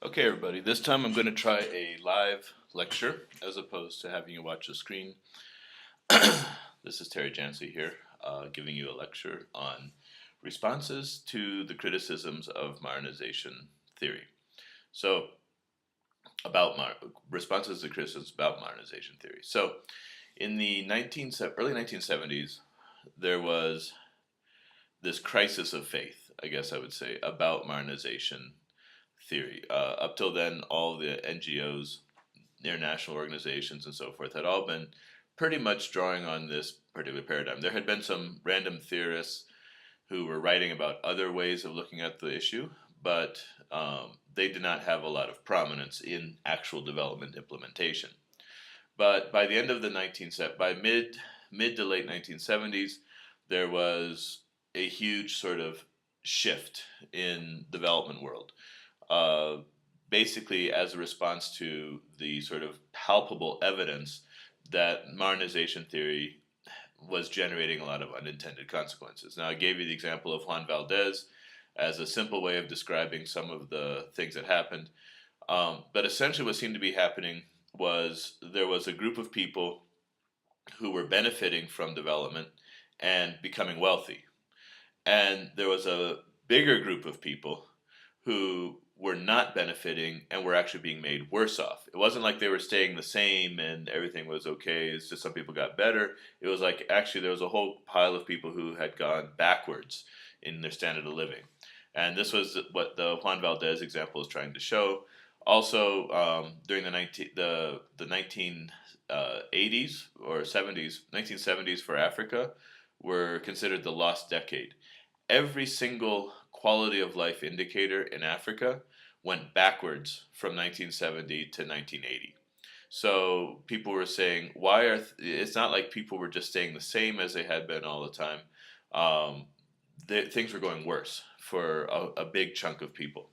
Okay, everybody, this time I'm going to try a live lecture as opposed to having you watch the screen. This is Terry Jancy here, giving you a lecture on responses to the criticisms of modernization theory. So, responses to criticisms about modernization theory. So, in the early 1970s, there was this crisis of faith, I guess I would say, about modernization theory. Up till then, all the NGOs, international organizations, and so forth had all been pretty much drawing on this particular paradigm. There had been some random theorists who were writing about other ways of looking at the issue, but they did not have a lot of prominence in actual development implementation. But by the end of the by mid to late 1970s, there was a huge sort of shift in development world. Uh, Basically, as a response to the sort of palpable evidence that modernization theory was generating a lot of unintended consequences. Now, I gave you the example of Juan Valdez as a simple way of describing some of the things that happened. But essentially, what seemed to be happening was there was a group of people who were benefiting from development and becoming wealthy. And there was a bigger group of people who were not benefiting and were actually being made worse off. It wasn't like they were staying the same and everything was okay. It's just some people got better. It was like actually there was a whole pile of people who had gone backwards in their standard of living. And this was what the Juan Valdez example is trying to show. Also, during the 1980s or 70s, 1970s for Africa were considered the lost decade. Every single quality of life indicator in Africa went backwards from 1970 to 1980. So people were saying, it's not like people were just staying the same as they had been all the time. Um, Things were going worse for a big chunk of people.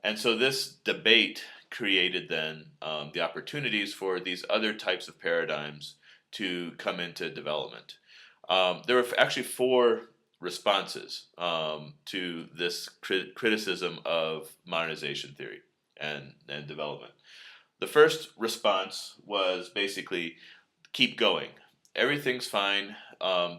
And so this debate created then the opportunities for these other types of paradigms to come into development. There were actually four responses to this criticism of modernization theory and development. The first response was basically keep going. Everything's fine.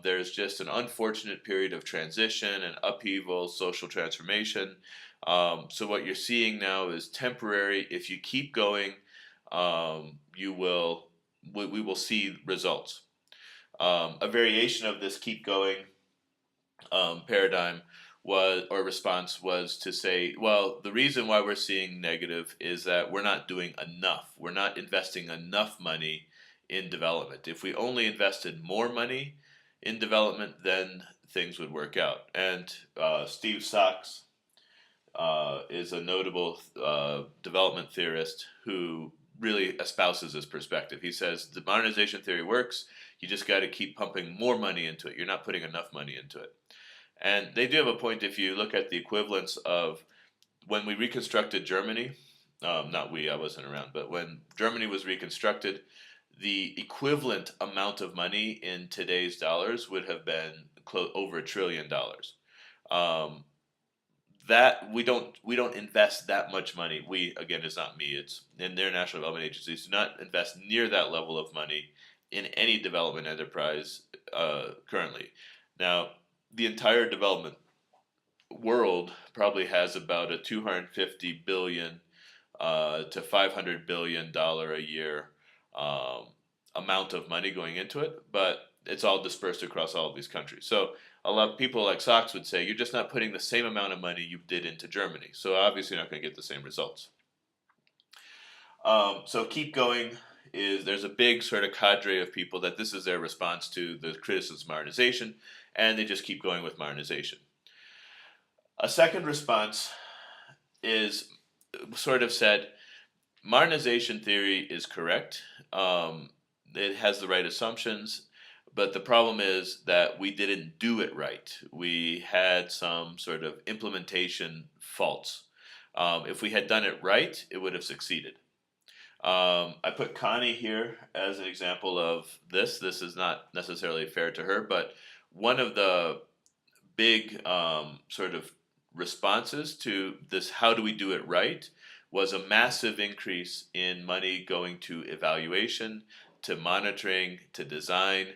There's just an unfortunate period of transition and upheaval, social transformation. So what you're seeing now is temporary. If you keep going, we will see results. A variation of this keep going paradigm response was to say, well, the reason why we're seeing negative is that we're not doing enough. We're not investing enough money in development. If we only invested more money in development, then things would work out. And Steve Sachs is a notable development theorist who really espouses this perspective. He says the modernization theory works. You just got to keep pumping more money into it. You're not putting enough money into it. And they do have a point if you look at the equivalence of when we reconstructed Germany, not we, I wasn't around, but when Germany was reconstructed, the equivalent amount of money in today's dollars would have been over $1 trillion. That we don't invest that much money. We, again, it's not me. It's in their national development agencies do not invest near that level of money in any development enterprise currently. Now, the entire development world probably has about a 250 billion to 500 billion dollar a year amount of money going into it, but it's all dispersed across all of these countries. So a lot of people like Sachs would say you're just not putting the same amount of money you did into Germany. So obviously you're not going to get the same results. So keep going there's a big sort of cadre of people that this is their response to the criticism of modernization, and they just keep going with modernization. A second response is sort of said, modernization theory is correct. It has the right assumptions, but the problem is that we didn't do it right. We had some sort of implementation faults. If we had done it right, it would have succeeded. I put Connie here as an example of this. This is not necessarily fair to her, but one of the big sort of responses to this, how do we do it right, was a massive increase in money going to evaluation, to monitoring, to design.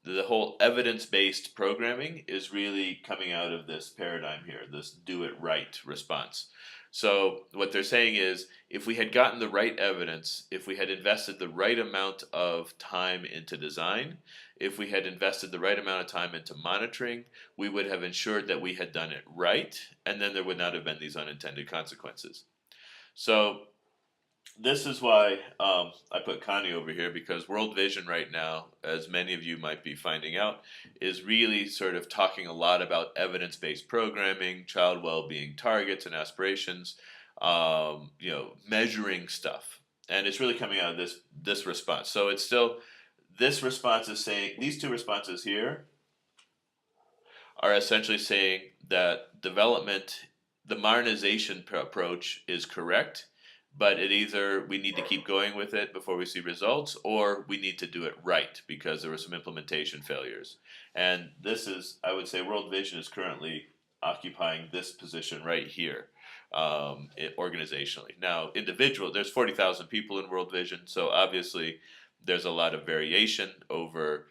The whole evidence-based programming is really coming out of this paradigm here, this do it right response. So what they're saying is, if we had gotten the right evidence, if we had invested the right amount of time into design, if we had invested the right amount of time into monitoring, we would have ensured that we had done it right, and then there would not have been these unintended consequences. So this is why I put Connie over here, because World Vision right now, as many of you might be finding out, is really sort of talking a lot about evidence-based programming, child well-being targets and aspirations, measuring stuff, and it's really coming out of this response. So it's still, this response is saying, these two responses here are essentially saying that development, the modernization approach is correct, but it either we need to keep going with it before we see results, or we need to do it right because there were some implementation failures. And this is, I would say, World Vision is currently occupying this position right here, organizationally. Now, there's 40,000 people in World Vision, so obviously there's a lot of variation over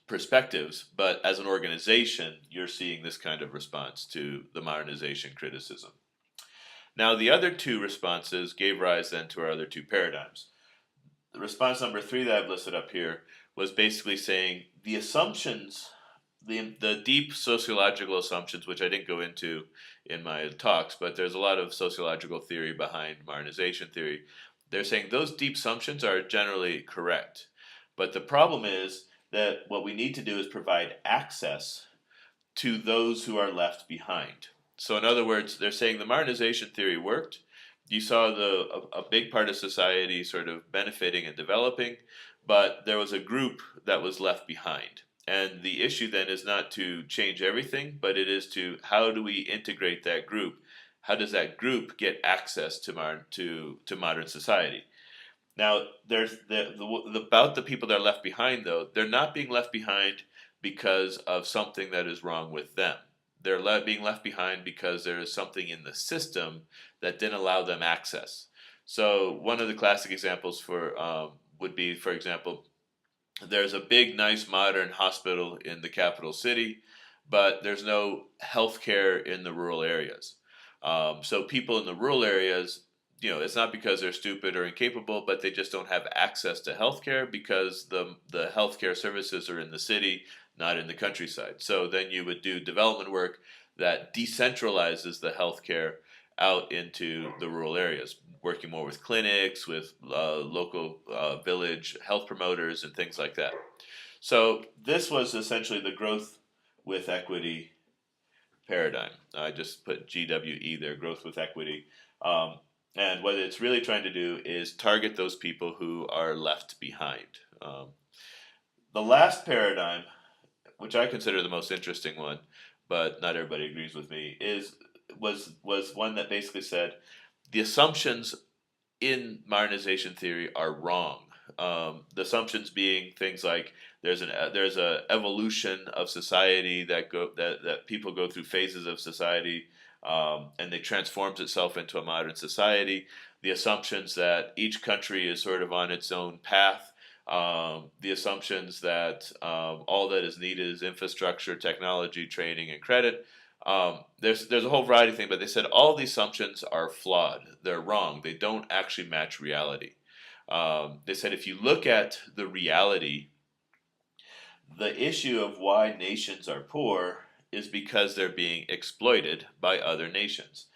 perspectives, but as an organization, you're seeing this kind of response to the modernization criticism. Now, the other two responses gave rise then to our other two paradigms. The response number 3 that I've listed up here was basically saying the assumptions, the deep sociological assumptions, which I didn't go into in my talks, but there's a lot of sociological theory behind modernization theory. They're saying those deep assumptions are generally correct. But the problem is that what we need to do is provide access to those who are left behind. So in other words, they're saying the modernization theory worked. You saw a big part of society sort of benefiting and developing, but there was a group that was left behind. And the issue then is not to change everything, but it is to, how do we integrate that group? How does that group get access to modern society? Now, there's about the people that are left behind, though, they're not being left behind because of something that is wrong with them. They're being left behind because there is something in the system that didn't allow them access. So one of the classic examples would be, for example, there's a big, nice, modern hospital in the capital city, but there's no health care in the rural areas. So people in the rural areas, it's not because they're stupid or incapable, but they just don't have access to healthcare because the healthcare services are in the city, not in the countryside. So then you would do development work that decentralizes the healthcare out into the rural areas, working more with clinics, with local village health promoters and things like that. So this was essentially the growth with equity paradigm. I just put GWE there, growth with equity. And what it's really trying to do is target those people who are left behind. The last paradigm, which I consider the most interesting one, but not everybody agrees with me, was one that basically said the assumptions in modernization theory are wrong. The assumptions being things like there's a evolution of society that people go through phases of society, and it transforms itself into a modern society. The assumptions that each country is sort of on its own path. The assumptions that all that is needed is infrastructure, technology, training, and credit. There's a whole variety of things, but they said all the assumptions are flawed. They're wrong. They don't actually match reality. They said if you look at the reality, the issue of why nations are poor is because they're being exploited by other nations.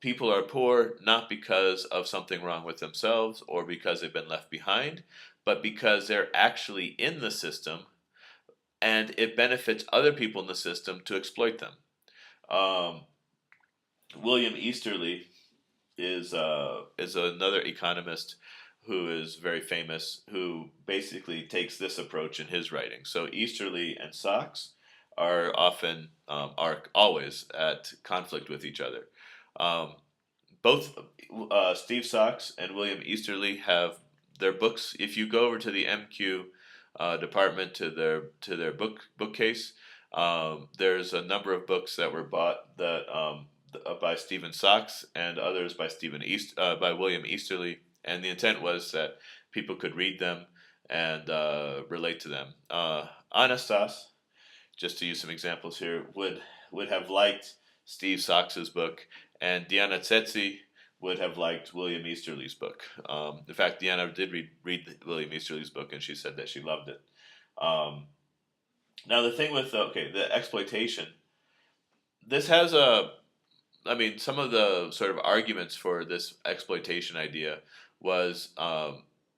People are poor not because of something wrong with themselves or because they've been left behind, but because they're actually in the system and it benefits other people in the system to exploit them. William Easterly is another economist who is very famous, who basically takes this approach in his writing. So Easterly and Sachs are often are always at conflict with each other. Both Steve Sachs and William Easterly have their books. If you go over to the MQ department to their bookcase, there's a number of books that were bought that by Stephen Sachs and others by by William Easterly, and the intent was that people could read them and relate to them. Anastas, just to use some examples here, would have liked Steve Sachs's book, and Diana Tsetsi would have liked William Easterly's book. In fact, Diana did read William Easterly's book, and she said that she loved it. Um, Now the thing with the exploitation, this has I mean, some of the sort of arguments for this exploitation idea was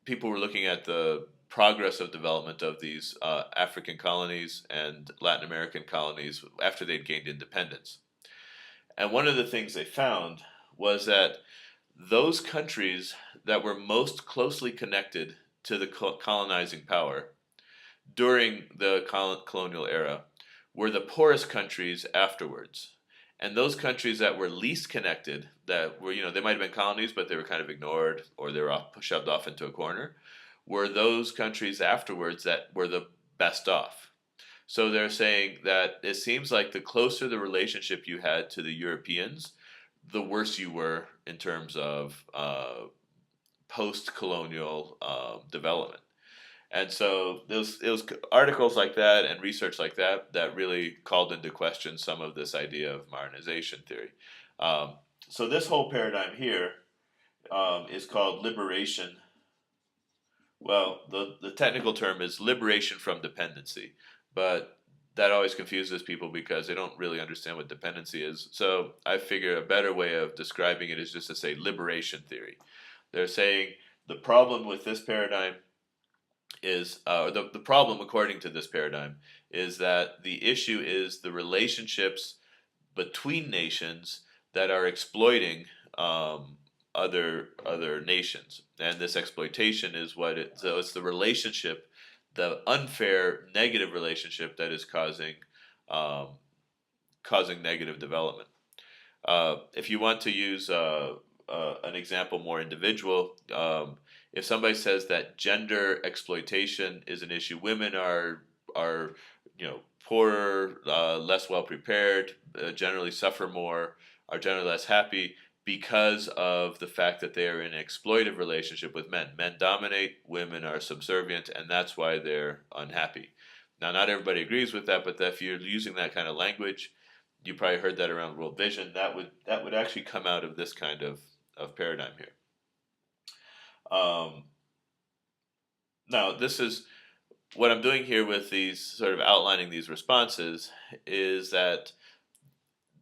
people were looking at the progress of development of these African colonies and Latin American colonies after they'd gained independence. And one of the things they found was that those countries that were most closely connected to the colonizing power during the colonial era were the poorest countries afterwards. And those countries that were least connected, that were, they might have been colonies, but they were kind of ignored or they were shoved off into a corner, were those countries afterwards that were the best off. So they're saying that it seems like the closer the relationship you had to the Europeans, the worse you were in terms of post-colonial development. And so it was articles like that and research like that that really called into question some of this idea of modernization theory. So this whole paradigm here is called liberation. Well, the technical term is liberation from dependency, but that always confuses people because they don't really understand what dependency is. So I figure a better way of describing it is just to say liberation theory. They're saying the problem with this paradigm is the problem according to this paradigm is that the issue is the relationships between nations that are exploiting other nations, and this exploitation is so it's the relationship, the unfair negative relationship that is causing negative development. If you want to use an example more individual, if somebody says that gender exploitation is an issue, women are poorer, less well prepared, generally suffer more, are generally less happy because of the fact that they are in an exploitive relationship with men. Men dominate, women are subservient, and that's why they're unhappy. Now, not everybody agrees with that, but if you're using that kind of language, you probably heard that around World Vision. That would actually come out of this kind of paradigm here. Now, this is what I'm doing here with these sort of outlining these responses is that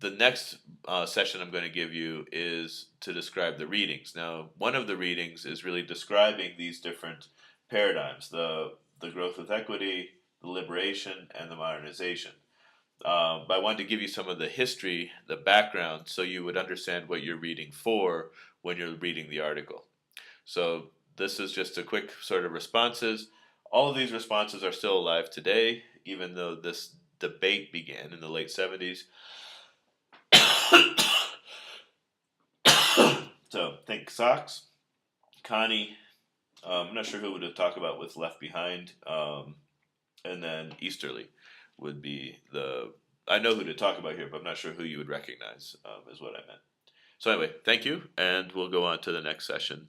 the next session I'm going to give you is to describe the readings. Now, one of the readings is really describing these different paradigms, the growth with equity, the liberation, and the modernization. But I wanted to give you some of the history, the background, so you would understand what you're reading for when you're reading the article. So this is just a quick sort of responses. All of these responses are still alive today, even though this debate began in the late 70s. So think Sachs, Connie, I'm not sure who to talk about with Left Behind, and then Easterly would be I know who to talk about here, but I'm not sure who you would recognize is what I meant. So anyway, thank you, and we'll go on to the next session.